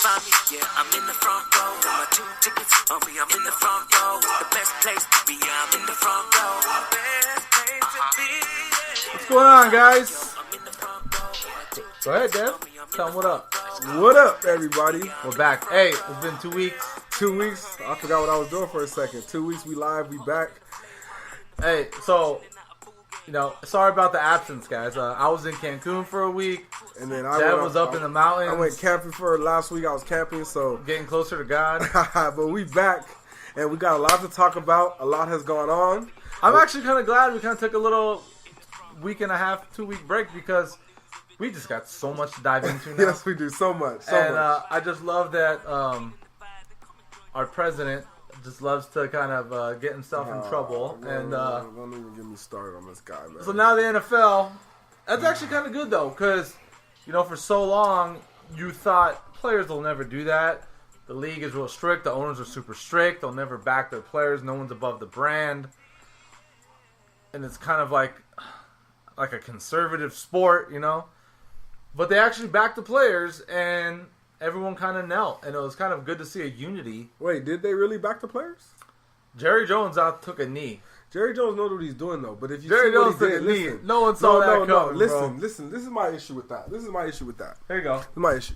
find me, yeah, I'm in the front row. Got my 2 tickets on me, I'm in the front row. The best place to be, yeah, I'm in the front row. Best place to be, yeah. What's going on, guys? Go ahead, Dev. Tell them what up. What up, everybody? We're back. Hey, it's been 2 weeks. 2 weeks. I forgot what I was doing for a second. 2 weeks, we live, we back. Hey, so, sorry about the absence, guys. I was in Cancun for a week. And then Dad was up in the mountains. I went camping for last week. I was camping, so getting closer to God. But we back, and we got a lot to talk about. A lot has gone on. I'm actually kind of glad we kind of took a little week and a half, 2 week break because we just got so much to dive into now. Yes, we do. So much. I just love that our president just loves to kind of get himself in trouble. Don't even get me started on this guy, man. So now the NFL, that's actually kind of good though, because for so long you thought players will never do that. The league is real strict. The owners are super strict. They'll never back their players. No one's above the brand, and it's kind of like a conservative sport, But they actually backed the players, and everyone kind of knelt, and it was kind of good to see a unity. Wait, did they really back the players? Jerry Jones took a knee. Jerry Jones knows what he's doing, though. But if you Jerry see what Jones he took did, a knee. listen. No one saw that coming, Listen. bro. This is my issue with that. There you go. This is my issue.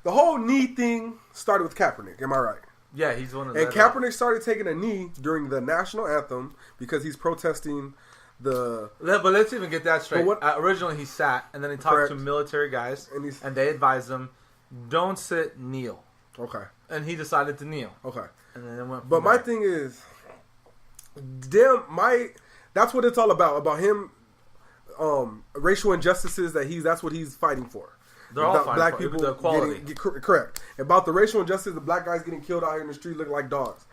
The whole knee thing started with Kaepernick. Am I right? Yeah, he's one of the. And Kaepernick started taking a knee during the national anthem because he's protesting the. But let's even get that straight. What, originally, he sat, and then he talked to military guys, and they advised him, "Don't sit, kneel." Okay. And he decided to kneel. Okay. And then it went. But my thing is, that's what it's all about. About him, racial injustices that's what he's fighting for. They're all fighting black for people the equality. Correct. About the racial injustice, the black guys getting killed out here in the street looking like dogs.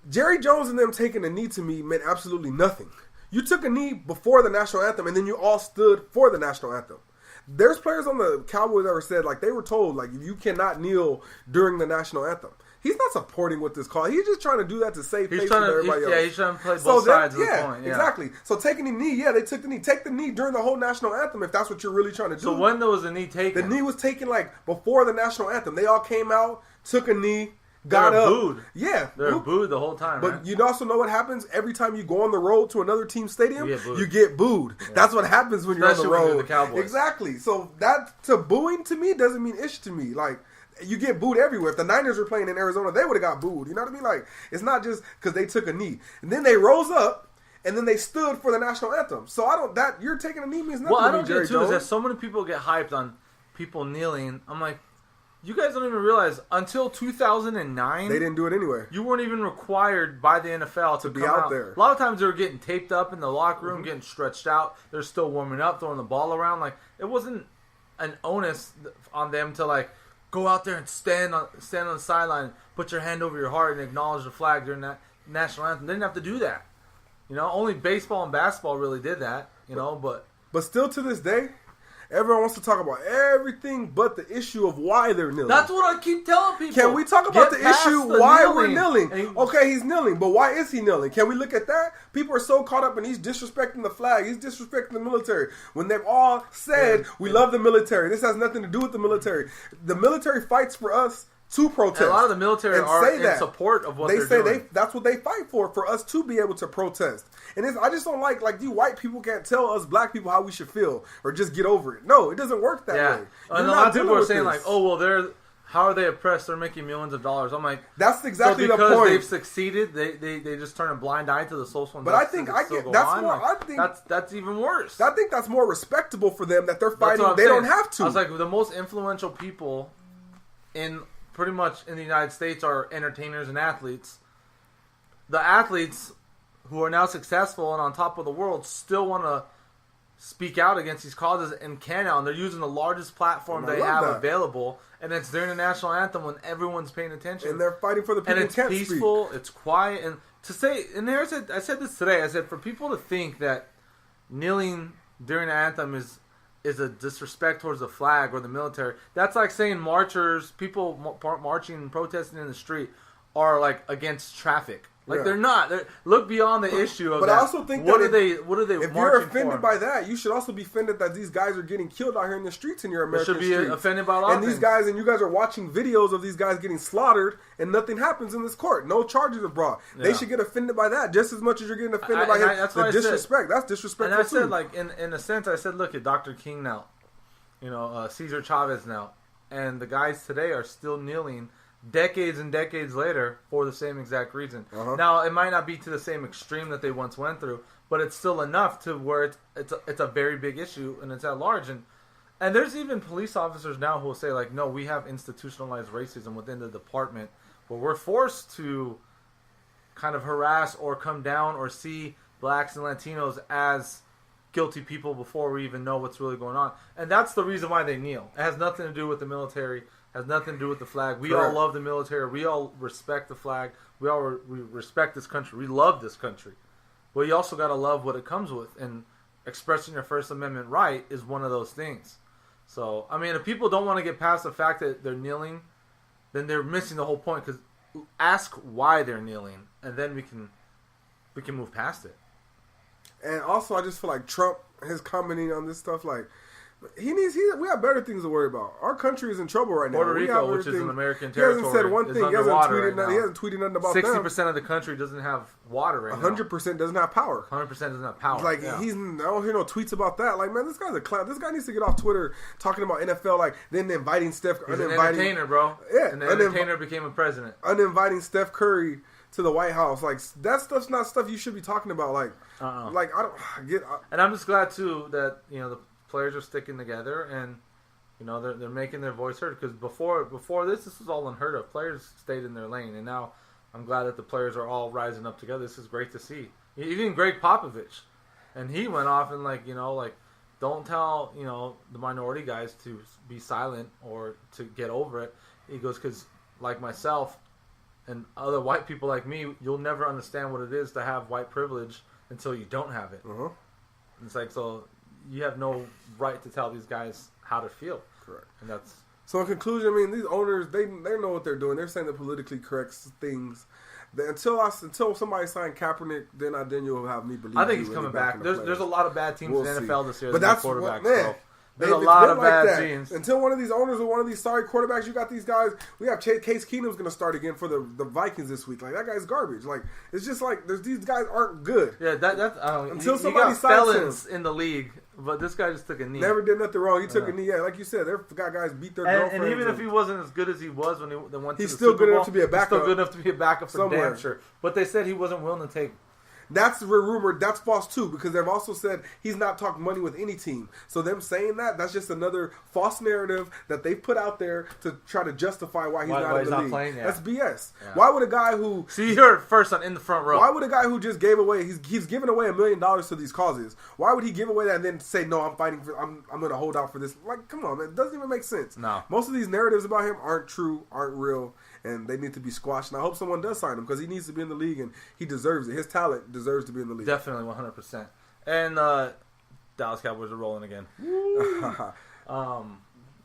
Jerry Jones and them taking a knee to me meant absolutely nothing. You took a knee before the national anthem, and then you all stood for the national anthem. There's players on the Cowboys that were said, they were told, you cannot kneel during the national anthem. He's not supporting what this call. He's just trying to do that to save face with everybody else. Yeah, he's trying to play both sides of the coin. Yeah, exactly. So taking the knee, they took the knee. Take the knee during the whole national anthem if that's what you're really trying to do. So when was the knee taken? The knee was taken before the national anthem. They all came out, took a knee, got up. Booed. Yeah. They were booed the whole time. But you also know what happens every time you go on the road to another team stadium? You get booed. Yeah. That's what happens when you're on the road. When you're the Cowboys. Exactly. So booing to me doesn't mean ish to me. You get booed everywhere. If the Niners were playing in Arizona, they would have got booed. You know what I mean? It's not just because they took a knee. And then they rose up, and then they stood for the national anthem. So you're taking a knee means nothing. Well, I don't Jerry get too Jones. is that so many people get hyped on people kneeling. I'm like, you guys don't even realize until 2009 they didn't do it anyway. You weren't even required by the NFL to be come out there. A lot of times they were getting taped up in the locker room, getting stretched out. They're still warming up, throwing the ball around. It wasn't an onus on them to go out there and stand on the sideline, put your hand over your heart, and acknowledge the flag during that national anthem. They didn't have to do that. Only baseball and basketball really did that. But still to this day, everyone wants to talk about everything but the issue of why they're kneeling. That's what I keep telling people. Can we talk about the issue why we're kneeling? Okay, he's kneeling, but why is he kneeling? Can we look at that? People are so caught up in he's disrespecting the flag. He's disrespecting the military. When they've all said, we love the military. This has nothing to do with the military. The military fights for us to protest. And a lot of the military are in support of what they're doing. That's what they fight for us to be able to protest. And I just don't like you white people can't tell us black people how we should feel or just get over it. No, it doesn't work that way. And a lot of people are saying how are they oppressed? They're making millions of dollars. I'm like, that's exactly the point. Because they've succeeded, they just turn a blind eye to the social injustice. But I think that's even worse. I think that's more respectable for them that they're fighting. They don't have to. I was like, the most influential people in pretty much in the United States are entertainers and athletes. The athletes who are now successful and on top of the world still want to speak out against these causes and can now. And they're using the largest platform they have available. And it's during the national anthem when everyone's paying attention. And they're fighting for the people who can't speak. And it's peaceful, it's quiet. And to say, I said this today, I said for people to think that kneeling during the anthem is a disrespect towards the flag or the military. That's like saying marchers, people marching and protesting in the street are against traffic. Like they're not. Look beyond the issue of. But that. I also think what that are they? If you're offended by that, you should also be offended that these guys are getting killed out here in the streets in your American streets. Should be offended by a lot and these guys, and you guys are watching videos of these guys getting slaughtered, and nothing happens in this court. No charges are brought. Yeah. They should get offended by that just as much as you're getting offended by the disrespect. That's disrespectful. And I said, like in a sense, I said, look at Dr. King now, Cesar Chavez now, and the guys today are still kneeling. Decades and decades later for the same exact reason. Now, it might not be to the same extreme that they once went through, but it's still enough to where it's a very big issue and it's at large. And there's even police officers now who will say, like, no, we have institutionalized racism within the department where we're forced to kind of harass or come down or see blacks and Latinos as guilty people before we even know what's really going on. And that's the reason why they kneel. It has nothing to do with the military. Has nothing to do with the flag. We all love the military. We all respect the flag. We respect this country. We love this country. But you also got to love what it comes with. And expressing your First Amendment right is one of those things. So, I mean, if people don't want to get past the fact that they're kneeling, then they're missing the whole point. Because ask why they're kneeling, and then we can move past it. And also, I just feel like Trump, his commenting on this stuff, like, we have better things to worry about. Our country is in trouble right now. Puerto Rico, which is an American territory, he hasn't said one thing. He hasn't tweeted nothing about 60% of the country doesn't have water right 100% doesn't have power. 100% doesn't have power. Like, I don't hear no tweets about that. Like, man, this guy's a clown. This guy needs to get off Twitter talking about NFL, like, then inviting Steph. He's an entertainer, bro. Yeah. And the entertainer became a president. Uninviting Steph Curry to the White House. Like, that stuff's not stuff you should be talking about. Like, like I don't get. And I'm just glad, too, that, the players are sticking together and they're making their voice heard, because before this was all unheard of. Players stayed in their lane, and now I'm glad that the players are all rising up together. This is great to see. Even Greg Popovich, and he went off and don't tell the minority guys to be silent or to get over it. He goes, because like myself and other white people like me, you'll never understand what it is to have white privilege until you don't have it. It's like, so you have no right to tell these guys how to feel. Correct. And that's so. In conclusion, I mean, these owners, they know what they're doing. They're saying the politically correct things. Until somebody signed Kaepernick, then you'll have me believe. I think he's coming back. There's a lot of bad teams in the NFL this year. But that's quarterbacks. Man. There's a lot of bad teams. Until one of these owners or one of these sorry quarterbacks, you got these guys. We have Case Keenum's going to start again for the Vikings this week. Like, that guy's garbage. Like, it's just like these guys aren't good. Yeah, that's until you somebody got signs felons in the league, but this guy just took a knee. Never did nothing wrong. He took a knee. Yeah, like you said, they've got guys beat their girlfriends. And even if he wasn't as good as he was when they went to the Super Bowl, he's still good enough to be a backup. He's still good enough to be a backup for somewhere. damn sure. But they said he wasn't willing to take. That's the rumor. That's false too, because they've also said he's not talked money with any team. So them saying that's just another false narrative that they put out there to try to justify why he's not in the league. Playing, That's BS. Yeah. Why would a guy who you heard it first on In the Front Row? Why would a guy who just gave away he's given away $1 million to these causes? Why would he give away that and then say no? I'm fighting for. I'm going to hold out for this. Like, come on, man. It doesn't even make sense. No. Most of these narratives about him aren't true, aren't real. And they need to be squashed. And I hope someone does sign him, because he needs to be in the league and he deserves it. His talent deserves to be in the league. Definitely, 100%. And Dallas Cowboys are rolling again.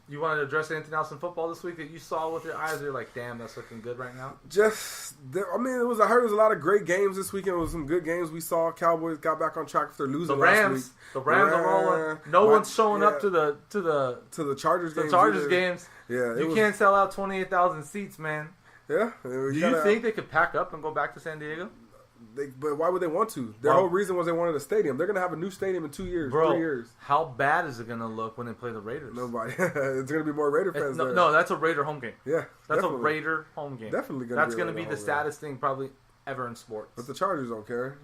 You wanted to address anything else in football this week that you saw with your eyes? You're like, damn, that's looking good right now. I heard there was a lot of great games this weekend. It was some good games we saw. Cowboys got back on track after losing last week. The Rams are rolling. No one's showing up to the Chargers games. The Chargers games. Yeah, you can't sell out 28,000 seats, man. Yeah. Do you think they could pack up and go back to San Diego? But why would they want to? Their whole reason was they wanted a stadium. They're going to have a new stadium in 2 years, 3 years. How bad is it going to look when they play the Raiders? Nobody. It's going to be more Raider fans there. No, that's a Raider home game. Yeah, that's definitely a Raider home game. Definitely going to be. That's going to be the saddest thing probably ever in sports. But the Chargers don't care.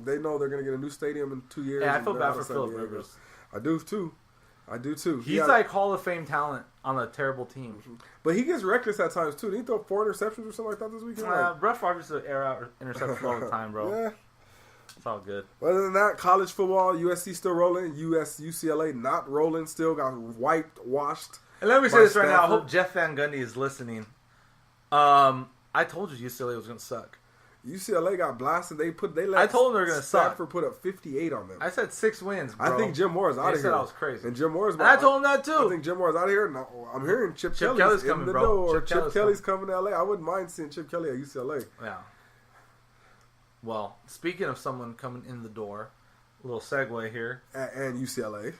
They know they're going to get a new stadium in 2 years. Yeah, I feel bad for Philip Rivers. I do too. He's like Hall of Fame talent on a terrible team. But he gets reckless at times too. Did he throw 4 interceptions or something like that this weekend? Brett Favre used to air out interceptions all the time, bro. Yeah. It's all good. Other than that, college football, USC still rolling. UCLA not rolling. Still got washed. And let me say this right now. I hope Jeff Van Gundy is listening. I told you UCLA was going to suck. UCLA got blasted. I told them they were going to suck. Stafford put up 58 on them. I said 6 wins, bro. I think Jim Moore's out of here. They said I was crazy. And Jim Moore's. I told him that too. I think Jim Moore's out of here. No, I'm hearing Chip Kelly's coming, bro. Chip Kelly's coming to LA. I wouldn't mind seeing Chip Kelly at UCLA. Yeah. Well, speaking of someone coming in the door, a little segue here. And UCLA.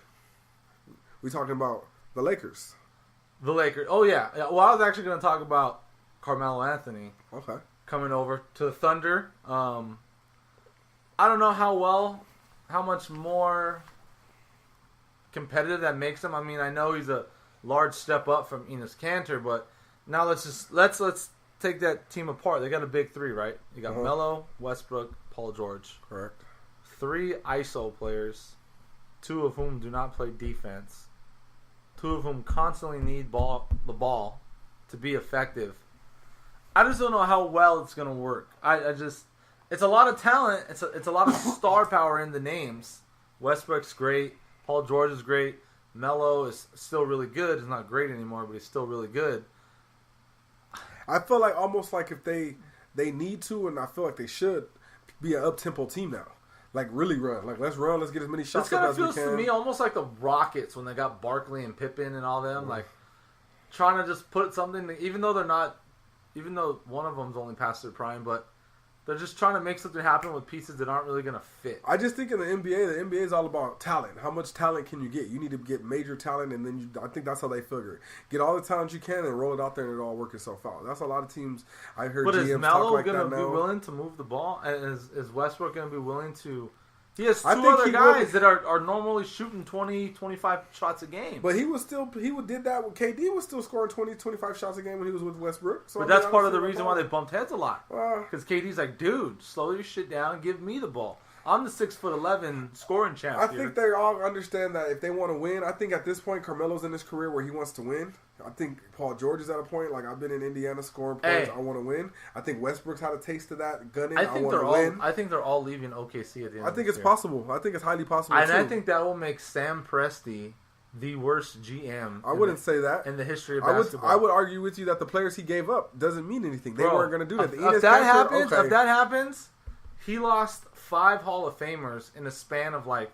We talking about the Lakers. The Lakers. Oh, yeah. Well, I was actually going to talk about Carmelo Anthony. Okay. Coming over to the Thunder. I don't know how much more competitive that makes him. I mean, I know he's a large step up from Enes Kanter, but now let's take that team apart. They got a big three, right? You got Melo, Westbrook, Paul George. Correct. 3 ISO players, 2 of whom do not play defense, 2 of whom constantly need the ball to be effective. I just don't know how well it's going to work. It's a lot of talent. It's a lot of star power in the names. Westbrook's great. Paul George is great. Melo is still really good. He's not great anymore, but he's still really good. I feel like almost like if they need to, and I feel like they should, be an up-tempo team now. Like, really run. Like, let's run. Let's get as many shots up as we can. This kind of feels to me almost like the Rockets when they got Barkley and Pippen and all them. Like, trying to just put something, even though one of them's only past their prime, but they're just trying to make something happen with pieces that aren't really going to fit. I just think in the NBA is all about talent. How much talent can you get? You need to get major talent, and then I think that's how they figure it. Get all the talent you can and roll it out there, and it all work itself out. That's a lot of teams. I've heard GMs talk like that now. But is Melo going to be willing to move the ball? And is Westbrook going to be willing to... He has 2 other guys that are normally shooting 20, 25 shots a game. But he did that with KD was still scoring 20, 25 shots a game when he was with Westbrook. So but that's part of the reason why they bumped heads a lot. Because KD's like, dude, slow your shit down, give me the ball. I'm the 6'11" scoring champ. I think they all understand that if they want to win, I think at this point Carmelo's in his career where he wants to win. I think Paul George is at a point like I've been in Indiana scoring points. I want to win. I think Westbrook's had a taste of that gunning. I want to win. I think they're all leaving OKC at the end. I think it's possible. I think it's highly possible. And I think that will make Sam Presti the worst GM. I wouldn't say that in the history of basketball. I would argue with you that the players he gave up doesn't mean anything. They weren't going to do that. If that happens, he lost 5 Hall of Famers in a span of like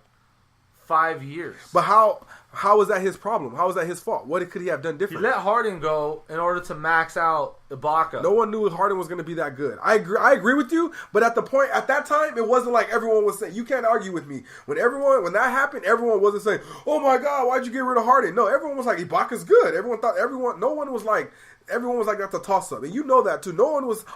5 years. But how is that his problem? How is that his fault? What could he have done different? He let Harden go in order to max out Ibaka. No one knew Harden was going to be that good. I agree with you, but at that time, it wasn't like everyone was saying. You can't argue with me. When that happened, everyone wasn't saying, "Oh my God, why'd you get rid of Harden?" No, everyone was like, "Ibaka's good." No one was like, that's a toss up, and you know that too.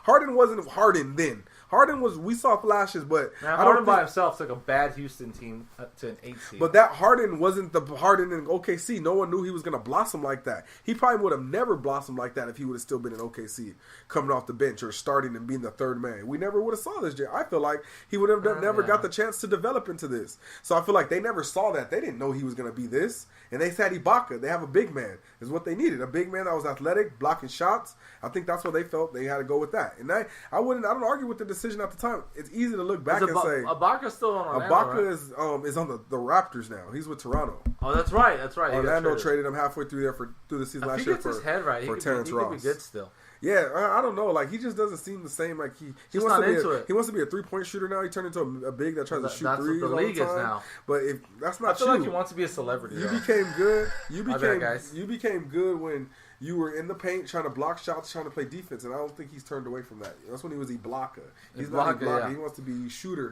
Harden wasn't Harden then. We saw flashes, but Harden by himself took a bad Houston team to an 8 seed. But that Harden wasn't the Harden in OKC. No one knew he was going to blossom like that. He probably would have never blossomed like that if he would have still been in OKC, coming off the bench or starting and being the third man. We never would have saw this. I feel like he would have never got the chance to develop into this. So I feel like they never saw that. They didn't know he was going to be this. And they said Ibaka. They have a big man is what they needed. A big man that was athletic, blocking shots. I think that's what they felt. They had to go with that. And I don't argue with the decision at the time. It's easy to look back and say Ibaka's still on Orlando. Ibaka is on the Raptors now. He's with Toronto. Oh, that's right. Orlando traded him halfway through the season last year for Terrence Ross. He could be good still. Yeah, I don't know. Like, he just doesn't seem the same. Like he wants to be a 3-point shooter now. He turned into a big that tries to shoot threes all the time. That's what the league is now. But if that's not I feel like he wants to be a celebrity. You became good. You became good when you were in the paint trying to block shots, trying to play defense, and I don't think he's turned away from that. That's when he was Ibaka. He's not Ibaka. Yeah. He wants to be shooter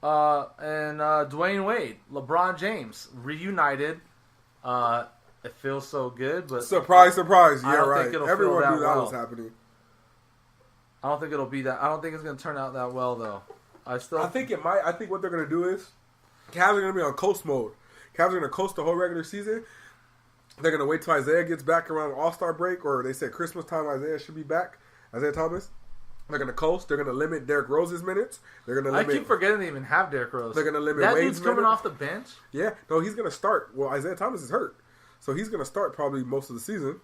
now. And Dwayne Wade, LeBron James reunited. It feels so good, but surprise! Yeah, right. Think Everyone knew that was happening. I don't think it'll be that. I don't think it's going to turn out that well, though. I think it might. I think what they're going to do is Cavs are going to be on coast mode. Cavs are going to coast the whole regular season. They're going to wait till Isaiah gets back around All-Star break, or they said Christmas time Isaiah should be back. Isaiah Thomas. They're going to coast. They're going to limit Derrick Rose's minutes. They're going to limit. I keep forgetting they even have Derrick Rose. They're going to limit Wade's minutes. That dude's coming off the bench? Yeah. No, he's going to start. Well, Isaiah Thomas is hurt. So he's going to start probably most of the season.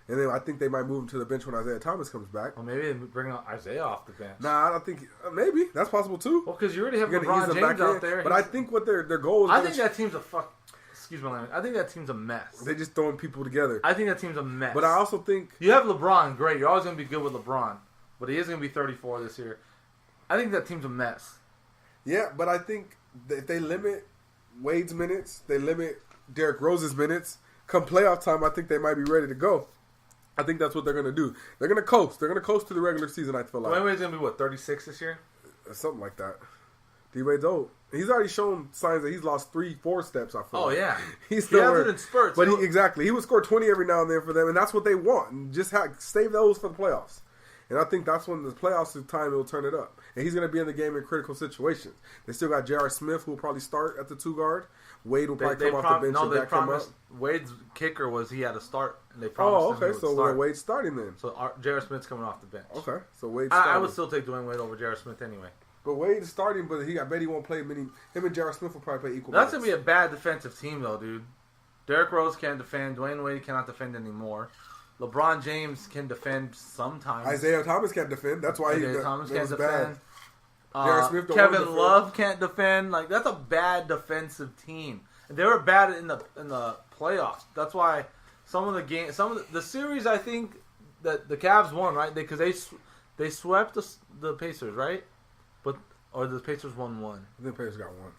And then I think they might move him to the bench when Isaiah Thomas comes back. Well, maybe they bring Isaiah off the bench. Nah, I don't think... maybe. That's possible, too. Well, because you already have LeBron James out there. But I think what their goal is... I think that team's a Excuse my language. I think that team's a mess. They're just throwing people together. I think that team's a mess. But I also think... You have LeBron, great. You're always going to be good with LeBron. But he is going to be 34 this year. I think that team's a mess. Yeah, but I think if they limit Wade's minutes, they limit Derrick Rose's minutes... Come playoff time, I think they might be ready to go. I think that's what they're going to do. They're going to coast. They're going to coast to the regular season, I feel like. Dwayne Wade's going to be, 36 this year? Something like that. D-Wade's old. He's already shown signs that he's lost 3-4 steps, I feel like. Yeah. He's still has it in spurts. But exactly. He would score 20 every now and then for them, and that's what they want. And just save those for the playoffs. And I think that's when the playoffs is time he'll turn it up. And he's going to be in the game in critical situations. They still got J.R. Smith, who will probably start at the 2 guard. Wade will probably come off the bench and back him up. Wade's kicker was he had to start. And they promised him he would start. Wade's starting then. So J.R. Smith's coming off the bench. Okay, so Wade's starting. I would still take Dwayne Wade over J.R. Smith anyway. But Wade is starting, but I bet he won't play many. Him and J.R. Smith will probably play equal. That's minutes. going to be a bad defensive team, though, dude. Derrick Rose can't defend. Dwayne Wade cannot defend anymore. LeBron James can defend sometimes. Isaiah Thomas can't defend. That's why Thomas can't defend. Smith Kevin Love can't defend. Like, that's a bad defensive team. And they were bad in the playoffs. That's why some of the series, I think that the Cavs won, right? Because they swept the Pacers, right? Or the Pacers won one. The Pacers got one.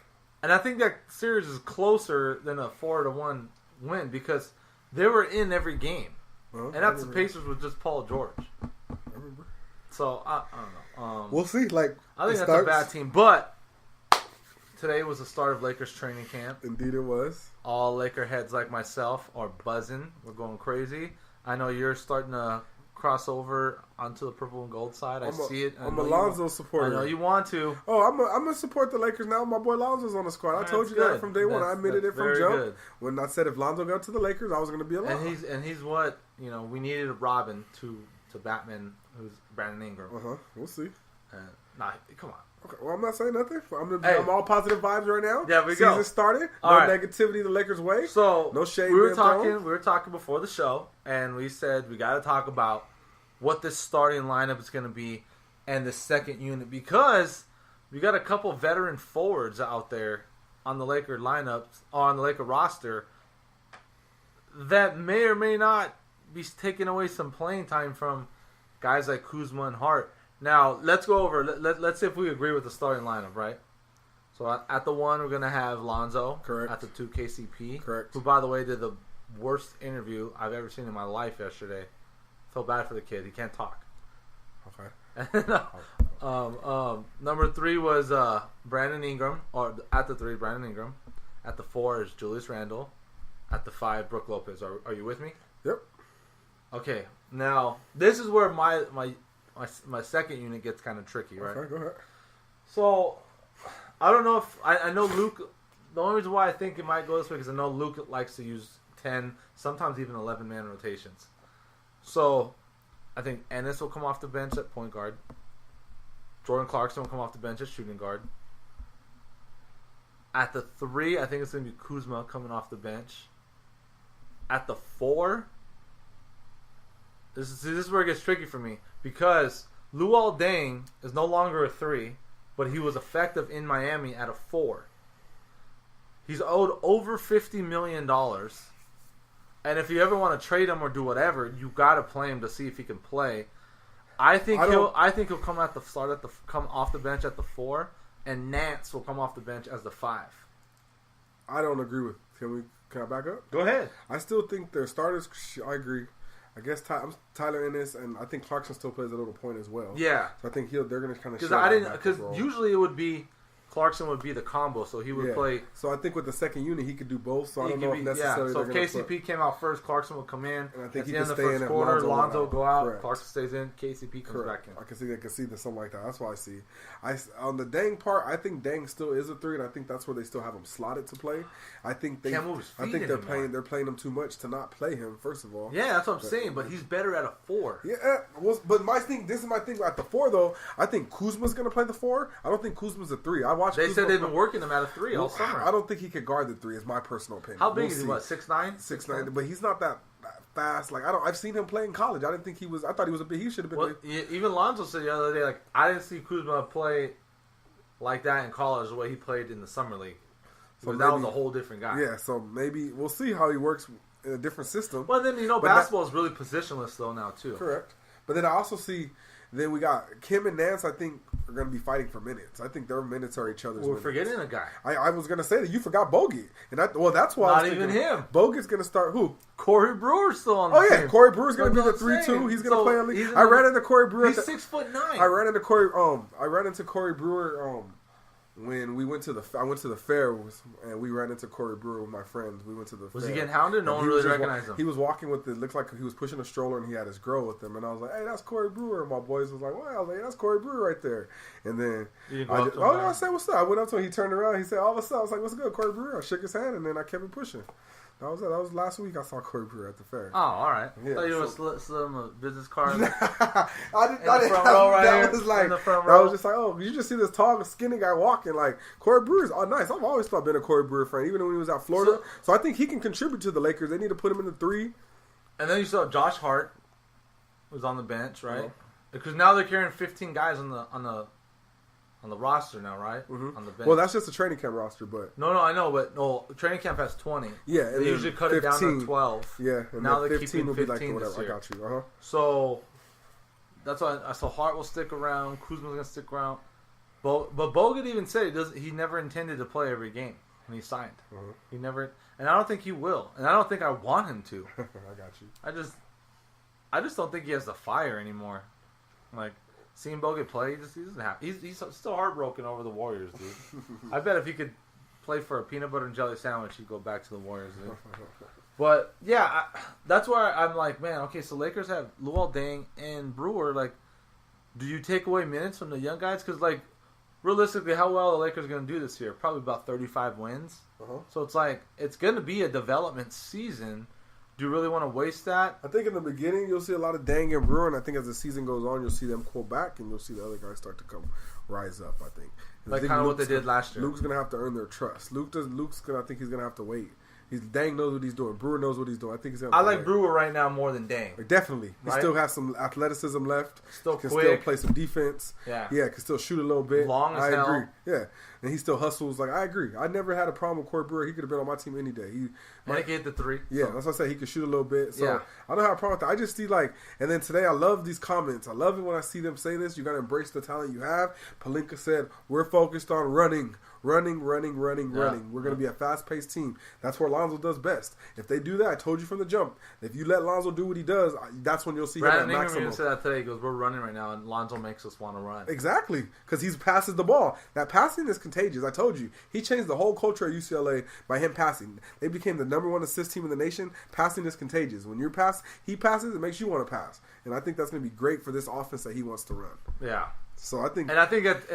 And I think that series is closer than a 4-1 win because they were in every game. And that's the Pacers with just Paul George. I remember. So, I don't know. We'll see. I think that's a bad team. But today was the start of Lakers training camp. Indeed it was. All Laker heads like myself are buzzing. We're going crazy. I know you're starting to cross over onto the purple and gold side. I see it. I'm a Lonzo supporter. I know you want to. Oh, I'm going to support the Lakers now. My boy Lonzo's on the squad. I told you that from day one. I admitted it from jump. Good. When I said if Lonzo got to the Lakers, I was going to be alone. And he's what, we needed a Robin to Batman, who's Brandon Ingram. We'll see. Come on. Okay, well, I'm not saying nothing. I'm all positive vibes right now. Yeah, we go. Season started. No negativity the Lakers' way. So no shade. We were talking before the show, and we said we got to talk about what this starting lineup is going to be and the second unit because we got a couple veteran forwards out there on the Laker lineups, on the Laker roster that may or may not be taking away some playing time from guys like Kuzma and Hart. Now, let's go over, let's see if we agree with the starting lineup, right? So at the 1, we're going to have Lonzo. Correct. At the 2, KCP. Correct. Who, by the way, did the worst interview I've ever seen in my life yesterday. Felt bad for the kid. He can't talk. Okay. Number 3 was Brandon Ingram. Or at the 3, Brandon Ingram. At the 4 is Julius Randle. At the 5, Brook Lopez. Are you with me? Yep. Okay. Now, this is where my second unit gets kind of tricky, right? Okay, go ahead. So, I don't know if... I know Luke... The only reason why I think it might go this way is I know Luke likes to use 10, sometimes even 11-man rotations. So, I think Ennis will come off the bench at point guard. Jordan Clarkson will come off the bench at shooting guard. At the 3, I think it's going to be Kuzma coming off the bench. At the 4... This is where it gets tricky for me because Luol Deng is no longer a 3, but he was effective in Miami at a 4. He's owed over $50 million, and if you ever want to trade him or do whatever, you got to play him to see if he can play. I think he'll come come off the bench at the 4, and Nance will come off the bench as the 5. I don't agree with. Can I back up? Go ahead. I still think their starters. I agree. I guess Tyler Ennis, and I think Clarkson still plays a little point as well. Yeah. So I think they're going to kind of because usually it would be Clarkson would be the combo, so he would play. So I think with the second unit, he could do both. So I don't know if necessarily. So if KCP came out first, Clarkson would come in. And I think at the end of the first quarter, Lonzo will go out. Correct. Clarkson stays in. KCP comes back in. I can see that something like that. That's what I see. On the Deng part, I think Deng still is a 3, and I think that's where they still have him slotted to play. I think they're playing him too much to not play him. First of all, yeah, that's what I'm saying. But he's better at a 4. Yeah, but this is my thing at the 4 though. I think Kuzma's going to play the 4. I don't think Kuzma's a 3. They said they've been working him at a 3 all summer. I don't think he could guard the 3. Is my personal opinion. How big is he? What, 6'9"? 6'9", but he's not that fast. Like I've seen him play in college. I didn't think he was. I thought he was a bit. He should have been. Well, even Lonzo said the other day, like I didn't see Kuzma play like that in college the way he played in the summer league. So that was a whole different guy. Yeah, so maybe we'll see how he works in a different system. Well, then basketball is really positionless though now too. Correct, but then I also see Then we got Kim and Nance, I think, are going to be fighting for minutes. I think their minutes are each other's We're minutes. forgetting a guy. I was going to say that you forgot Bogey. And that's why Not I was even thinking him. Bogey's going to start who? Corey Brewer's still on the team. Oh, yeah. Corey Brewer's going to be the That's what I'm 3-2. saying. He's going to So, play on he's league. in I the- ran into Corey Brewer. He's 6'9". I ran into Corey Brewer when we went to the fair and we ran into Corey Brewer with my friends. We went to the Was fair. he getting hounded? No And one he really was just recognized him. He was walking with it looked like he was pushing a stroller and he had his girl with him. And I was like, hey, that's Corey Brewer. And my boys was like, wow. I was like, that's Corey Brewer right there. And then You didn't go up to him, I said, what's up? I went up to him. He turned around. He said, oh, what's up? I was like, what's good, Corey Brewer? I shook his hand and then I kept it pushing. That was it. That was last week I saw Corey Brewer at the fair. Oh, all right. Yeah, thought you were so- slip him a business card. I didn't. In the front row right that here. was like In the front I row. was just like, oh, you just see this tall, skinny guy walking. Like Corey Brewer's nice. I've always thought been a Corey Brewer fan, even when he was at Florida. So I think he can contribute to the Lakers. They need to put him in the 3. And then you saw Josh Hart was on the bench, right? Yeah. Because now they're carrying 15 guys on the roster now, right? Mhm. On the bench. Well, that's just a training camp roster, but No, I know, but training camp has 20. yeah, and They then usually cut it down to 15. 12. Yeah, and Now then they're 15 keeping will be like 15 whatever. this I year. got you. So that's why I saw Hart will stick around. Kuzma's gonna stick around. But Bogut even said he never intended to play every game when he signed. He never, and I don't think he will, and I don't think I want him to. I got you. I just don't think he has the fire anymore. Like seeing Bogut play, he doesn't have. He's still heartbroken over the Warriors, dude. I bet if he could play for a peanut butter and jelly sandwich, he'd go back to the Warriors, dude. But yeah, that's why I'm like, man. Okay, so Lakers have Luol Deng and Brewer. Like, do you take away minutes from the young guys? Because like, realistically, how well are the Lakers going to do this year? Probably about 35 wins. So it's like it's going to be a development season. Do you really want to waste that? I think in the beginning you'll see a lot of Deng and Brewer, and I think as the season goes on, you'll see them pull back, and you'll see the other guys start to rise up. I think Like kind of what they did last year. Luke's gonna have to earn their trust. I think he's gonna have to wait. Deng knows what he's doing. Brewer knows what he's doing. I think he's gonna. I like Brewer right now more than Deng. Like, definitely, he Right? still has some athleticism left. Still can quick. still play some defense. Yeah. can still shoot a little bit. Long as I hell. agree. Yeah, and he still hustles. Like I agree. I never had a problem with Corey Brewer. He could have been on my team any day. And he can hit the 3. Yeah, so. that's what I say. He could shoot a little bit. So Yeah. I don't have a problem with that. I just see like, and then today I love these comments. I love it when I see them say this. You got to embrace the talent you have. Palinka said, we're focused on running. We're going to be a fast-paced team. That's where Lonzo does best. If they do that, I told you from the jump. If you let Lonzo do what he does, that's when you'll see Brandon him at Ingram maximum. even said that today. He goes, we're running right now, and Lonzo makes us want to run. Exactly, because he passes the ball. That passing is contagious. I told you. He changed the whole culture at UCLA by him passing. They became the #1 assist team in the nation. Passing is contagious. When he passes, it makes you want to pass. And I think that's going to be great for this offense that he wants to run. Yeah. So I think... And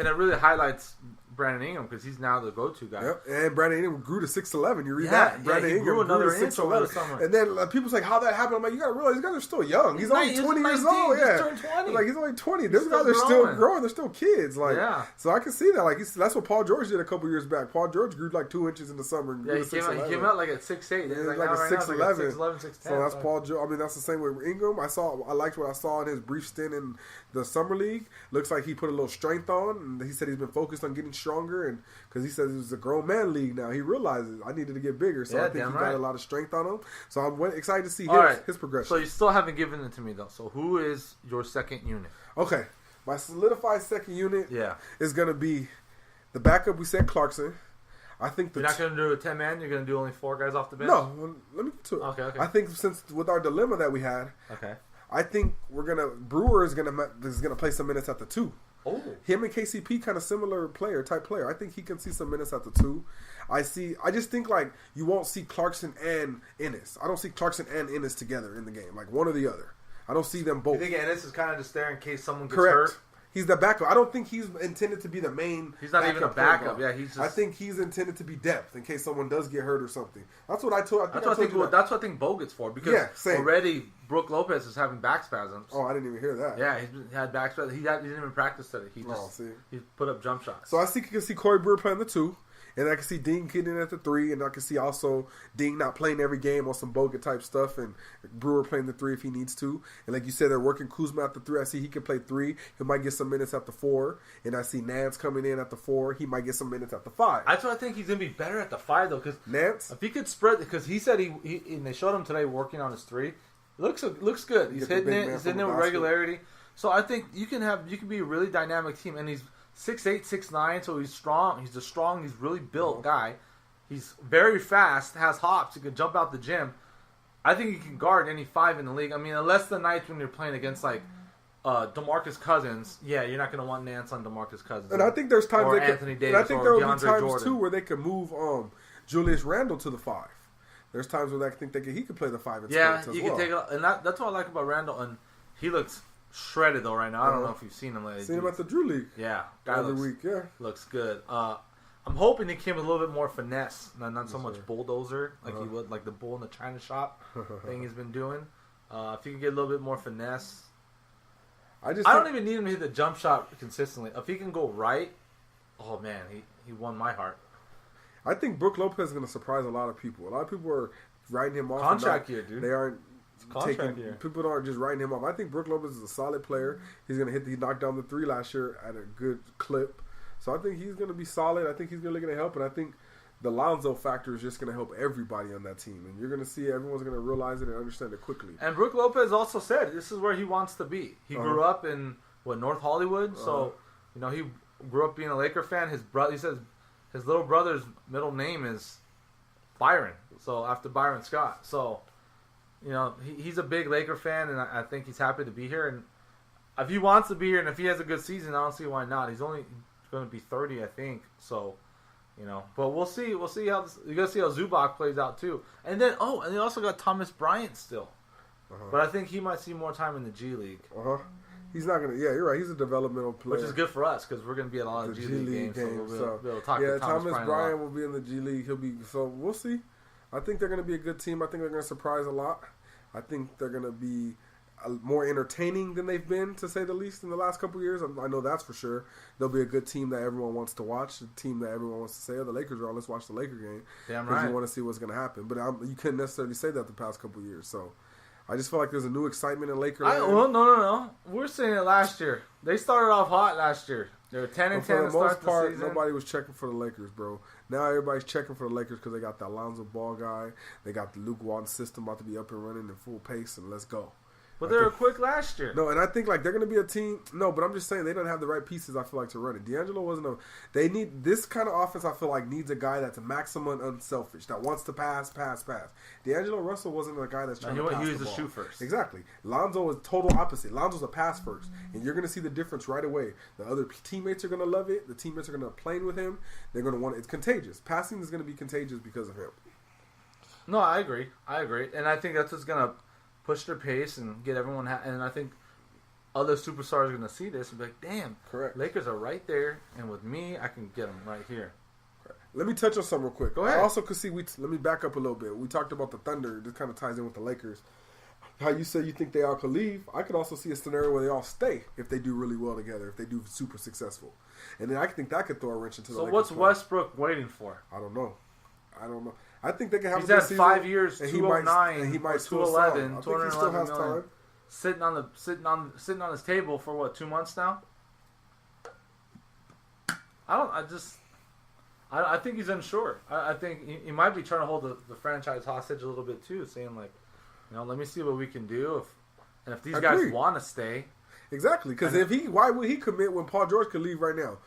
it really highlights Brandon Ingram because he's now the go-to guy. Yep. And Brandon Ingram grew to 6'11". You read Yeah, that? yeah, Brandon he Ingram grew another to inch over the 6'11". summer. And then people's like, how that happened? I'm like, you got to realize these guys are still young. He's only He's 20 years 19, old. just Yeah. turned 20. Like, he's only 20. Those still guys are still growing. growing. They're still kids. Like, Yeah. So I can see that. Like, that's what Paul George did a couple years back. Paul George grew like 2 inches in the summer. And Yeah, grew he to came 6'11". out like at 6'8". Yeah, He's like now a right now he's 6'11". like 6'11", 6'10". So that's Paul George. I mean, that's the same way with Ingram. I liked what I saw in his brief stint in the summer league. Looks like he put a little strength on, and he said he's been focused on getting stronger. And because he says it was a grown man league now, he realizes I needed to get bigger. So Yeah, I think he damn got right. a lot of strength on him. So I'm excited to see All right. his progression. So you still haven't given it to me though. So who is your second unit? Okay, my solidified second unit Yeah. is going to be the backup. We said Clarkson. I think You're not going to do a 10-man? You're going to do only 4 guys off the bench? no. Let me get to it. Okay. I think since with our dilemma that we had, Okay. I think Brewer is gonna play some minutes at the 2. Oh. Him and KCP kind of similar type player. I think he can see some minutes at the 2. I just think like you won't see Clarkson and Ennis. I don't see Clarkson and Ennis together in the game, like one or the other. I don't see them both. You think Ennis is kind of just there in case someone gets Correct. hurt? He's the backup. I don't think he's intended to be the main. He's not even a backup. player. Yeah, he's just. I think he's intended to be depth in case someone does get hurt or something. That's what I told. That's what I think Bogut's for because Yeah, same. already Brook Lopez is having back spasms. Oh, I didn't even hear that. Yeah, he had back spasms. He didn't even practice today. He just he put up jump shots. So I can see Corey Brewer playing the 2. And I can see Dean getting in at the 3, and I can see also Dean not playing every game on some Bogut type stuff, and Brewer playing the 3 if he needs to. And like you said, they're working Kuzma at the 3. I see he can play 3. He might get some minutes at the 4. And I see Nance coming in at the 4. He might get some minutes at the 5. That's what I think he's gonna be better at the 5 though, because Nance, if he could spread, because he said and they showed him today working on his 3. It looks good. He's Get the hitting big it. man He's from hitting the it with basket. regularity. So I think you can be a really dynamic team, and he's 6'8", 6'9", so he's strong. He's he's really built guy. He's very fast, has hops. He can jump out the gym. I think he can guard any 5 in the league. I mean, unless the nights when you're playing against like DeMarcus Cousins, yeah, you're not going to want Nance on DeMarcus Cousins. And I think there's times Anthony Davis, and I think there will be DeAndre times Jordan. too where they could move Julius Randle to the 5. There's times where I think he could play the 5 in yeah, spurts you as can well. take it, and that's what I like about Randle. And he looks shredded though right now. I don't know if you've seen him lately. Seen him at the Drew League. Yeah, the other week. Yeah, looks good. I'm hoping he came with a little bit more finesse, not so much bulldozer like he would, like the bull in the China shop thing he's been doing. If he can get a little bit more finesse, I don't even need him to hit the jump shot consistently. If he can go right, oh man, he won my heart. I think Brook Lopez is going to surprise a lot of people. A lot of people are writing him off. Contract year, dude. They aren't contract year. People aren't just writing him off. I think Brook Lopez is a solid player. He's going to he knocked down the 3 last year at a good clip. So I think he's going to be solid. I think he's really going to help. And I think the Lonzo factor is just going to help everybody on that team. And you're going to see everyone's going to realize it and understand it quickly. And Brook Lopez also said this is where he wants to be. He grew up in, North Hollywood. So, he grew up being a Laker fan. He says his little brother's middle name is Byron. So, after Byron Scott. So, he's a big Laker fan, and I think he's happy to be here. And if he wants to be here and if he has a good season, I don't see why not. He's only going to be 30, I think. So, but we'll see. We'll see how you got to see how Zubac plays out too. And then and they also got Thomas Bryant still. But I think he might see more time in the G League. He's not gonna. Yeah, you're right. He's a developmental player, which is good for us because we're gonna be at a lot of G League games. So we'll be able to talk to Thomas Bryant will be in the G League. He'll be. So we'll see. I think they're gonna be a good team. I think they're gonna surprise a lot. I think they're gonna be more entertaining than they've been, to say the least, in the last couple of years. I know that's for sure. They'll be a good team that everyone wants to watch. A team that everyone wants to say, "Oh, the Lakers are on. Let's watch the Laker game." Damn right. Because you want to see what's going to happen. But you couldn't necessarily say that the past couple of years. So I just feel like there's a new excitement in Laker land. No. We're saying it last year. They started off hot last year. They were 10-10 for to the most start part, the season. nobody was checking for the Lakers, bro. Now everybody's checking for the Lakers because they got the Alonzo Ball guy. They got the Luke Walton system about to be up and running in full pace, and let's go. But they were quick last year. No, and I think like they're going to be a team. No, but I'm just saying they don't have the right pieces. I feel like to run it. D'Angelo wasn't They need this kind of offense. I feel like needs a guy that's maximum unselfish, that wants to pass. D'Angelo Russell wasn't a guy that's trying to pass he was the a ball. shoot first. Exactly. Lonzo is total opposite. Lonzo's a pass first, and you're going to see the difference right away. The other teammates are going to love it. The teammates are going to play with him. They're going to want it. It's contagious. Passing is going to be contagious because of him. No, I agree, and I think that's what's going to push their pace and get everyone. And I think other superstars are going to see this and be like, "Damn, correct. Lakers are right there, and with me, I can get them right here." Let me touch on something real quick. Go ahead. I also could see. Let me back up a little bit. We talked about the Thunder. This kind of ties in with the Lakers. How you said you think they all could leave. I could also see a scenario where they all stay if they do really well together. If they do super successful, and then I think that could throw a wrench into the. So Lakers what's play. Westbrook waiting for? I don't know. I think they can have. He's a good had season, 5 years, 209, and he might 211, I think he still has time. Sitting on his table for what, 2 months now? I think he's unsure. I think he might be trying to hold the franchise hostage a little bit too, saying like, let me see what we can do. If these guys want to stay. Exactly, because why would he commit when Paul George could leave right now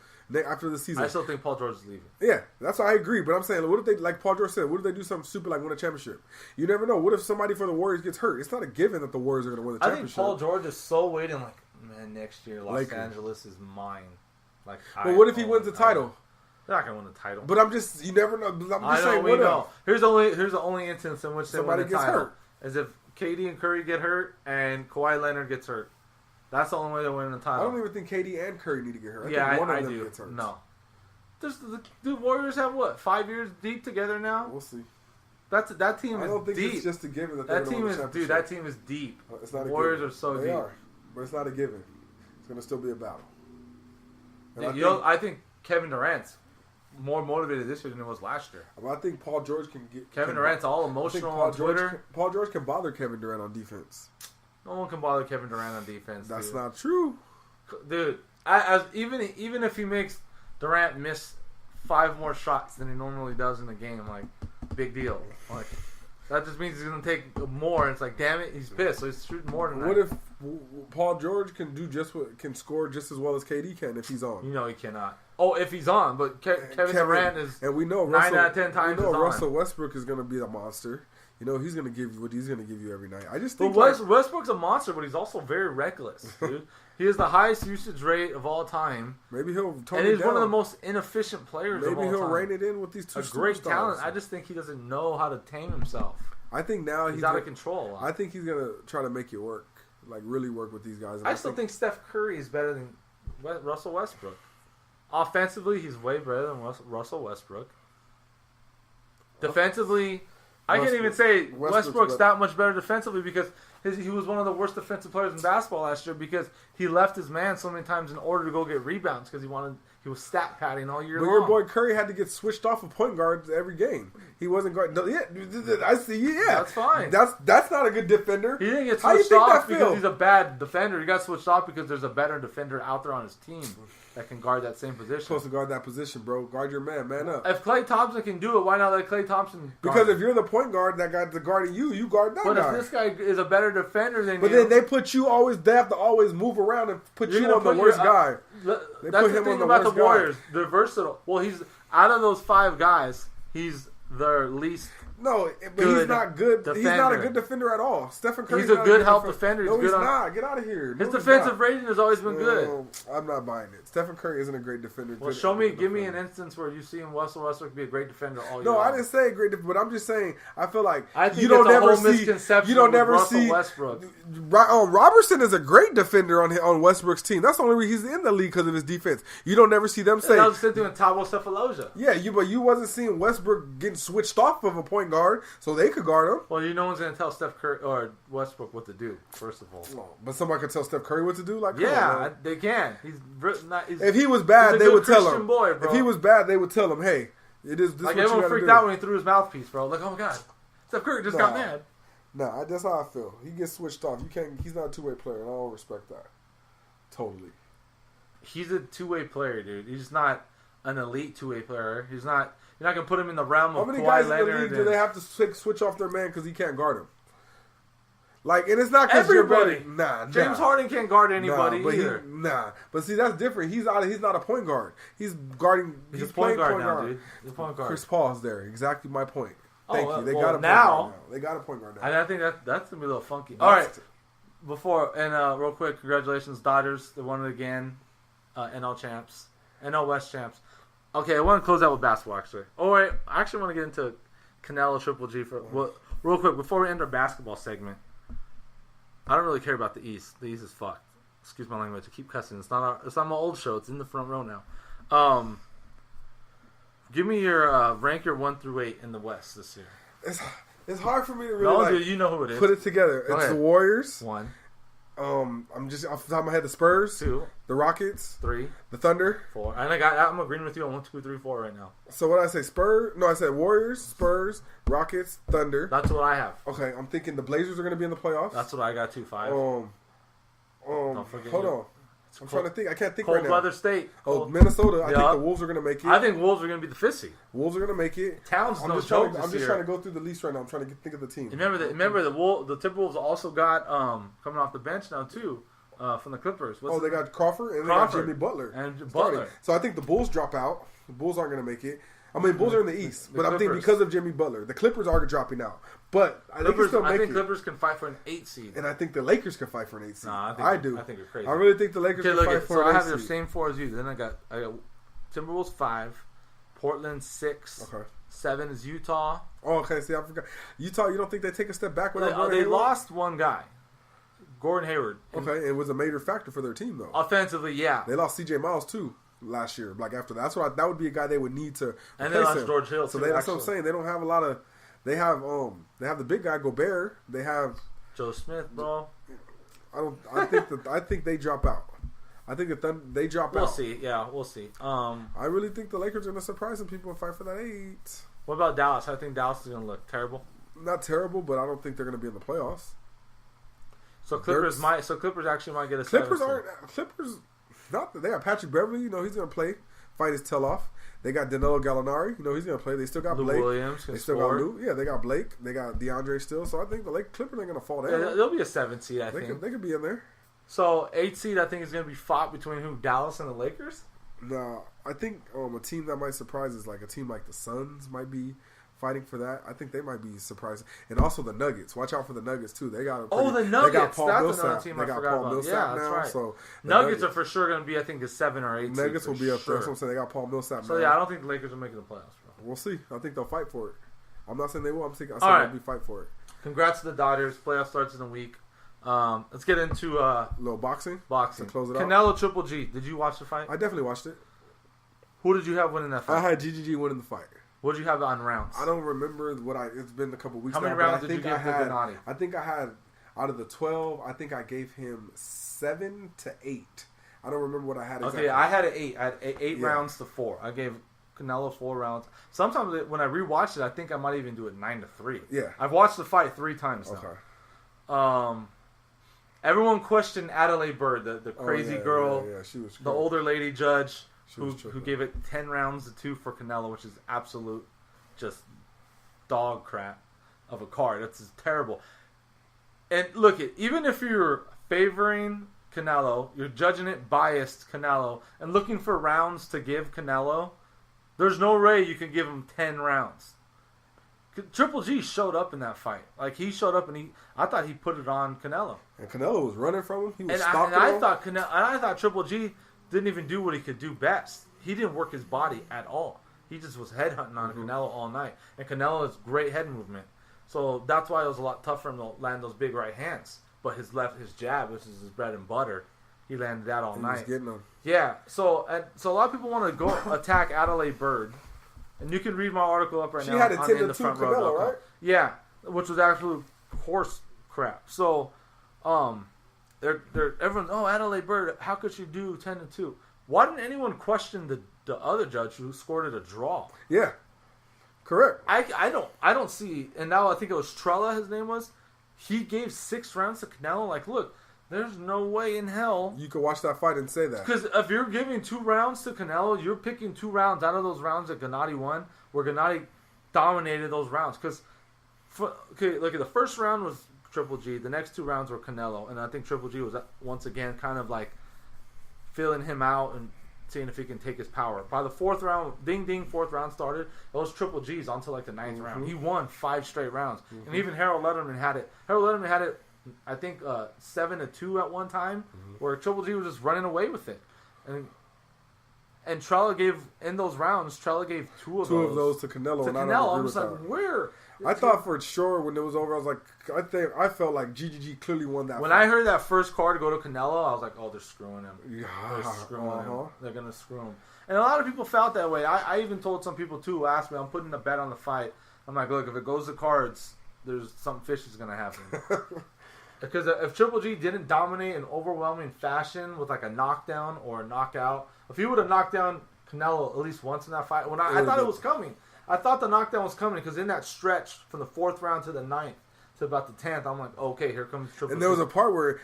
after the season? I still think Paul George is leaving. Yeah, that's why I agree. But I'm saying, what if they, like Paul George said, what if they do something stupid like win a championship? You never know. What if somebody for the Warriors gets hurt? It's not a given that the Warriors are going to win the championship. I think Paul George is so waiting, like, man, next year Los Angeles is mine. Like, but what if he wins the title? They're not going to win the title. But you never know. I'm just saying, we know. Here's the only instance in which somebody win the title hurt. Is if KD and Curry get hurt and Kawhi Leonard gets hurt. That's the only way they're winning the title. I don't even think KD and Curry need to get hurt. I do. Gets hurt. No. The Warriors have what, 5 years deep together now? We'll see. That team is deep. I don't think it's just a given that they're going to win the championship. That team is deep. It's not the Warriors are so deep. They are, but it's not a given. It's going to still be a battle. I think Kevin Durant's more motivated this year than he was last year. I think Paul George can get... Kevin Durant's all emotional on Twitter. Paul George can bother Kevin Durant on defense. No one can bother Kevin Durant on defense. That's not true. Dude, even if he makes Durant miss 5 more shots than he normally does in a game, like, big deal. Like, That just means he's going to take more. And it's like, damn it, he's pissed. So he's shooting more than that. What if Paul George can score just as well as KD can if he's on? You know he cannot. Oh, if he's on, but Kevin Durant is and we know 9 out of 10 times. We know is Russell on. Westbrook is going to be a monster. You know he's going to give you what he's going to give you every night. I just think Westbrook's a monster, but he's also very reckless, dude. He has the highest usage rate of all time. Maybe he'll tone and it he's down. one of the most inefficient players of all time. Maybe he'll rein it in with these two A great superstars. talent. I just think he doesn't know how to tame himself. I think now he's out of control. I think he's going to try to make it work. Like, really work with these guys. And I still think Steph Curry is better than Russell Westbrook. Offensively, he's way better than Russell Westbrook. Defensively, I can't even say Westbrook's that much better defensively because he was one of the worst defensive players in basketball last year because he left his man so many times in order to go get rebounds because he was stat padding all year long. But your boy Curry had to get switched off of point guards every game. He wasn't going. No, yeah, I see. Yeah, that's fine. That's not a good defender. He didn't get switched off because he's a bad defender. He got switched off because there's a better defender out there on his team that can guard that same position. Supposed to guard that position, bro. Guard your man up. If Klay Thompson can do it, why not let Klay Thompson guard? Because if you're the point guard that got the guarding you guard that guy. But if this guy is a better defender than you, but then they have to always move around and put you on the worst guy. That's the thing about the Warriors. They're versatile. Well, he's out of those 5 guys, he's their least. No, but he's not good. Defender. He's not a good defender at all. Stephen Curry. He's a good help defender. No, he's not. Get out of here. His defensive rating has always been good. I'm not buying it. Stephen Curry isn't a great defender. Well, give me an instance where you've seen Russell Westbrook be a great defender all year. No, I didn't say a great defender, but I'm just saying I feel like you don't never see Westbrook. Robertson is a great defender on Westbrook's team. That's the only reason he's in the league because of his defense. You don't never see them say. That was the same thing with Thabo Sefolosha. Yeah, but you wasn't seeing Westbrook getting switched off of a point guard, so they could guard him. Well, no one's gonna tell Steph Curry or Westbrook what to do. First of all, but somebody could tell Steph Curry what to do. Like, they can. If he was bad, they would tell him. Boy, if he was bad, they would tell him, "Hey, it is." This like what everyone you freaked do. out when he threw his mouthpiece, bro. Like, oh my god, Steph Curry just got mad. Nah, that's how I feel. He gets switched off. You can't. He's not a two-way player, and I don't respect that. Totally. He's a two-way player, dude. He's not an elite two-way player. He's not. You're not gonna put him in the realm of How many Kawhi guys Leonard in the league do they have to switch off their man because he can't guard him? Like, and it's not because everybody. Nah. James Harden can't guard anybody either. But see, that's different. He's not a point guard. He's guarding. He's a point guard now, dude. He's a point guard. Chris Paul's there. Exactly my point. Thank you. They got a point guard now. They got a point guard now. And I think that's gonna be a little funky. All right. Real quick, congratulations, Dodgers. They won it again. NL champs, NL West champs. Okay, I want to close out with basketball, actually. Oh, wait. I actually want to get into Canelo Triple G real quick before we end our basketball segment. I don't really care about the East. The East is fucked. Excuse my language. I keep cussing. It's not my old show. It's in the front row now. Give me your rank your 1 through 8 in the West this year. It's hard for me to really dude, you know who it is. Put it together. It's the Warriors. 1. I'm just off the top of my head. The Spurs. 2. The Rockets. 3. The Thunder. 4. And I'm agreeing with you on 1, 2, 3, 4 right now. So what did I say? Spurs? No, I said Warriors, Spurs, Rockets, Thunder. That's what I have. Okay, I'm thinking the Blazers are going to be in the playoffs. That's what I got too. 5. Don't forget. Hold on. I'm trying to think. I can't think right now. Cold weather state. Minnesota. I think the Wolves are going to make it. I think Wolves are going to be the 5th seed. Wolves are going to make it. Towns I'm just trying to go through the list right now. I'm trying to think of the team. Remember the Timberwolves also got coming off the bench now too from the Clippers. They got Crawford and they got Jimmy Butler. So I think the Bulls drop out. The Bulls aren't going to make it. I mean, Bulls are in the East, but I'm thinking because of Jimmy Butler, the Clippers are dropping out. But I think Clippers can fight for an 8 seed, and I think the Lakers can fight for an 8 seed. I do. I think you're crazy. I really think the Lakers can fight for an 8 seed. So I have the same 4 as you. Then I got Timberwolves 5, Portland 6. Okay. 7 is Utah. Oh, okay. See, I forgot Utah. You don't think they take a step back? They lost one guy, Gordon Hayward. Okay, it was a major factor for their team though. Offensively, yeah. They lost C.J. Miles too last year. Like after that, that would be a guy they would need to. And they lost George Hill. So that's what I'm saying. They don't have a lot of. They have the big guy Gobert. They have Joe Smith, bro. I think they drop out. I think they drop out. We'll see. Yeah, we'll see. I really think the Lakers are going to surprise some people and fight for that 8. What about Dallas? I think Dallas is going to look terrible. Not terrible, but I don't think they're going to be in the playoffs. So Clippers actually might get a Clippers. Not that they have Patrick Beverly. You know he's going to play fight his tail off. They got Danilo Gallinari. You know, he's going to play. They still got Lou Blake. Williams. They still got Lou. Yeah, they got Blake. They got DeAndre still. So I think the Clippers ain't going to fall down. Yeah, they'll be a 7 seed, I think. They could be in there. So 8 seed, I think, is going to be fought between who? Dallas and the Lakers? No, I think a team that might surprise is like a team like the Suns might be fighting for that. I think they might be surprised. And also the Nuggets. Watch out for the Nuggets, too. They got the Nuggets. They got Paul That's Millsap. another team I forgot about. Yeah, that's right. So Nuggets are for sure going to be, I think, a 7 or 8 seed. Nuggets will be up sure. there. That's what I'm saying. They got Paul Millsap. So, yeah, I don't think the Lakers are making the playoffs, bro. We'll see. I think they'll fight for it. I'm not saying they will. I said right. they'll be fight for it. Congrats to the Dodgers. Playoff starts in a week. Let's get into a little boxing to close it out. Canelo Triple G. Did you watch the fight? I definitely watched it. Who did you have winning that fight? I had GGG winning the fight. What did you have on rounds? I don't remember it's been a couple weeks. How many now, rounds did you give to Gennady? I think I had out of the 12. I think I gave him 7 to 8. I don't remember what I had. Exactly. Okay, I had an 8. I had 8 rounds to 4. I gave Canelo 4 rounds. Sometimes when I rewatched it, I think I might even do it 9 to 3. Yeah, I've watched the fight 3 times now. Okay. Everyone questioned Adelaide Bird, the crazy girl, yeah, she was the older lady judge who tripping. gave it 10 rounds to 2 for Canelo, which is absolute just dog crap of a card. That's just terrible. And look, even if you're favoring Canelo, you're judging it biased Canelo, and looking for rounds to give Canelo, there's no way you can give him 10 rounds. Triple G showed up in that fight. Like, he showed up, and I thought he put it on Canelo. And Canelo was running from him. He was I thought Triple G didn't even do what he could do best. He didn't work his body at all. He just was headhunting on Canelo all night. And Canelo has great head movement. So that's why it was a lot tougher for him to land those big right hands. But his jab, which is his bread and butter, he landed that all night. He was getting them. Yeah. So a lot of people want to go attack Adelaide Bird. And you can read my article up right now. She had a on 10 to 2 Canelo, right? Yeah, which was absolute horse crap. So, everyone, Adelaide Bird, how could she do 10 to 2? Why didn't anyone question the other judge who scored it a draw? Yeah, correct. I don't see. And now I think it was Trella. His name was. He gave 6 rounds to Canelo. Like, look. There's no way in hell you can watch that fight and say that. Because if you're giving 2 rounds to Canelo, you're picking 2 rounds out of those rounds that Gennady won, where Gennady dominated those rounds. Because, look, the first round was Triple G. The next 2 rounds were Canelo. And I think Triple G was, once again, kind of like filling him out and seeing if he can take his power. By the 4th round, fourth round started, it was Triple G's until like the 9th round. He won 5 straight rounds. And even Harold Letterman had it. I think 7 to 2 at one time, where Triple G was just running away with it, and Trella gave 2 of those to Canelo. I was like, where? I thought for sure when it was over, I was like, I felt like GGG clearly won that. When fight. I heard that first card go to Canelo, I was like, oh, they're screwing him. Yeah, they're screwing him. They're gonna screw him. And a lot of people felt that way. I even told some people too who asked me, I'm putting a bet on the fight. I'm like, look, if it goes to cards, there's something fishy is gonna happen. Because if Triple G didn't dominate in overwhelming fashion with like a knockdown or a knockout, if he would have knocked down Canelo at least once in that fight, I thought it was coming. I thought the knockdown was coming because in that stretch from the 4th round to the 9th to about the 10th, I'm like, okay, here comes Triple G. And there was a part where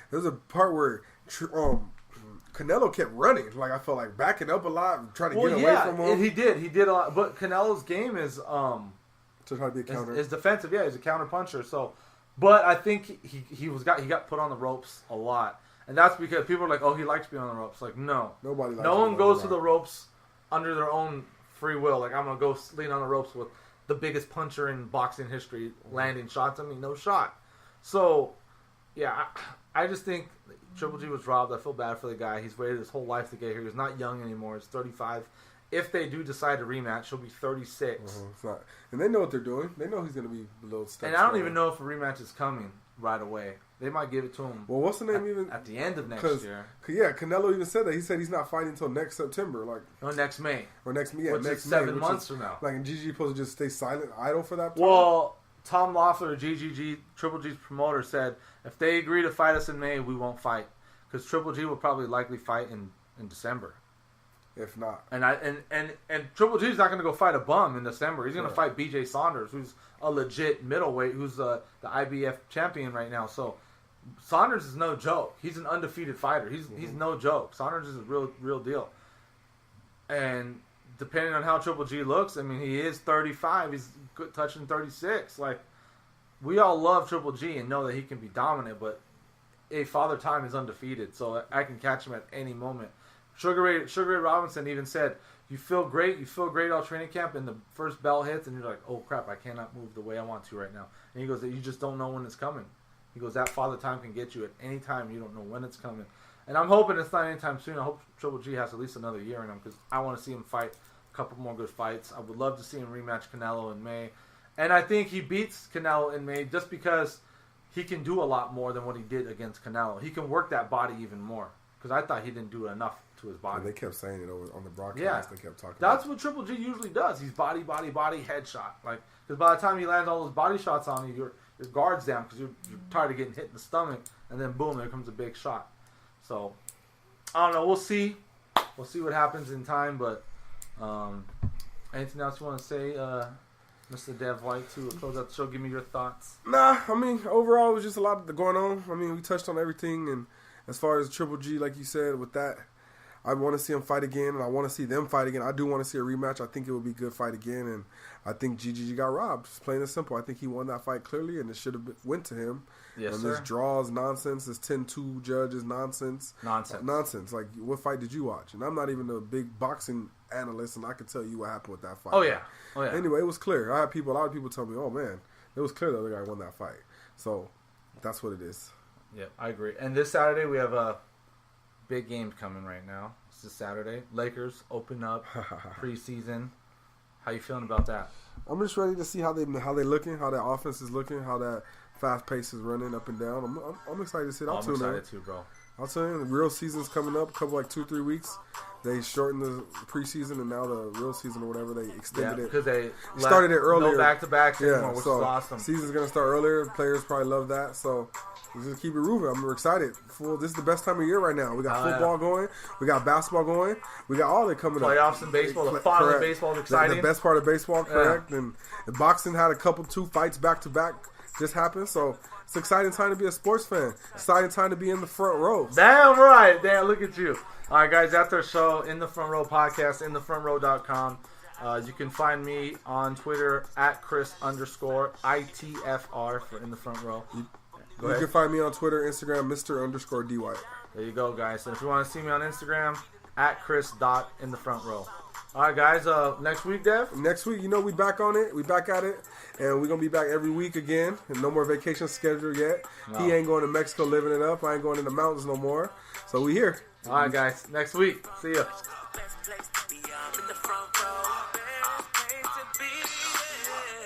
Canelo kept running. Like, I felt like backing up a lot, trying to get away from him. And he did a lot. But Canelo's game is to try to be a counter. Is defensive. Yeah, he's a counter puncher. So. But I think he got put on the ropes a lot, and that's because people are like, "Oh, he likes being on the ropes." Like, no, nobody. Likes no one goes to the ropes under their own free will. Like, I'm gonna go lean on the ropes with the biggest puncher in boxing history landing shots. I mean, no shot. So, yeah, I just think Triple G was robbed. I feel bad for the guy. He's waited his whole life to get here. He's not young anymore. He's 35. If they do decide to rematch, he'll be 36. And they know what they're doing. They know he's going to be below steps. And I don't even know if a rematch is coming right away. They might give it to him. Well, what's the name at the end of next year? Yeah, Canelo even said that. He said he's not fighting until next September, next May, or next May, which is 7 months from now. Like, and GG supposed to just stay silent, idle for that time? Well, Tom Loeffler, Triple G's promoter, said if they agree to fight us in May, we won't fight because Triple G will probably likely fight in December. If not, and Triple G's not going to go fight a bum in December. He's going to fight B.J. Saunders, who's a legit middleweight, who's the IBF champion right now. So Saunders is no joke. He's an undefeated fighter. He's no joke. Saunders is a real deal. And depending on how Triple G looks, I mean, he is 35. He's touching 36. Like, we all love Triple G and know that he can be dominant, but Father Time is undefeated, so I can catch him at any moment. Sugar Ray Robinson even said, you feel great all training camp, and the first bell hits, and you're like, oh crap, I cannot move the way I want to right now. And he goes, you just don't know when it's coming. He goes, that Father Time can get you at any time. You don't know when it's coming. And I'm hoping it's not anytime soon. I hope Triple G has at least another year in him, because I want to see him fight a couple more good fights. I would love to see him rematch Canelo in May. And I think he beats Canelo in May just because he can do a lot more than what he did against Canelo. He can work that body even more, because I thought he didn't do enough to his body. And they kept saying it over on the broadcast. Yeah. They kept talking That's about what Triple G usually does. He's body, headshot. Like, because by the time he lands all those body shots on you, your guard's down because you're tired of getting hit in the stomach, and then boom, there comes a big shot. So, I don't know. We'll see. We'll see what happens in time, but anything else you want to say, Mr. Dev White, to close out the show? Give me your thoughts. Nah, I mean, overall, it was just a lot going on. I mean, we touched on everything, and as far as Triple G, like you said, with that, I want to see him fight again, and I want to see them fight again. I do want to see a rematch. I think it would be a good fight again, and I think GGG got robbed. It's plain and simple. I think he won that fight clearly, and it should have went to him. Yes, and sir. this draw is nonsense. This 10-2 judge is nonsense. Nonsense. Like, what fight did you watch? And I'm not even a big boxing analyst, and I can tell you what happened with that fight. Oh, yeah. Anyway, it was clear. A lot of people tell me, oh, man, it was clear the other guy won that fight. So, that's what it is. Yeah, I agree. And this Saturday, we have a big game coming right now. It's this Saturday. Lakers open up preseason. How you feeling about that? I'm just ready to see how they looking, how that offense is looking, how that fast pace is running up and down. I'm excited to see it. I'm excited too, bro. I'll tell you, the real season's coming up. A couple 2-3 weeks. They shortened the preseason, and now the real season or whatever, they extended it. Because they started it earlier. No back-to-backs anymore, which is awesome. Season's gonna start earlier. Players probably love that. So we just keep it moving. I'm excited. This is the best time of year right now. We got football going. We got basketball going. We got all that coming up. Playoffs in baseball. The fun of baseball is exciting. The best part of baseball, correct. Yeah. And boxing had 2 fights back-to-back just happened. So it's an exciting time to be a sports fan. Exciting time to be in the front row. Damn right. Damn, look at you. All right, guys, that's our show, In the Front Row Podcast, InTheFrontRow.com. You can find me on Twitter at Chris_ITFR for In the Front Row. You can find me on Twitter, Instagram, Mr_D White. There you go, guys. And if you want to see me on Instagram, at Chris.InTheFrontRow. All right, guys. Next week, Dev? Next week, we back on it. We back at it. And we're going to be back every week again. And no more vacation schedule yet. No. He ain't going to Mexico living it up. I ain't going in the mountains no more. So we here. All right, guys. Next week. See ya. Best place to be, I'm in the front row. Best place to be, yeah.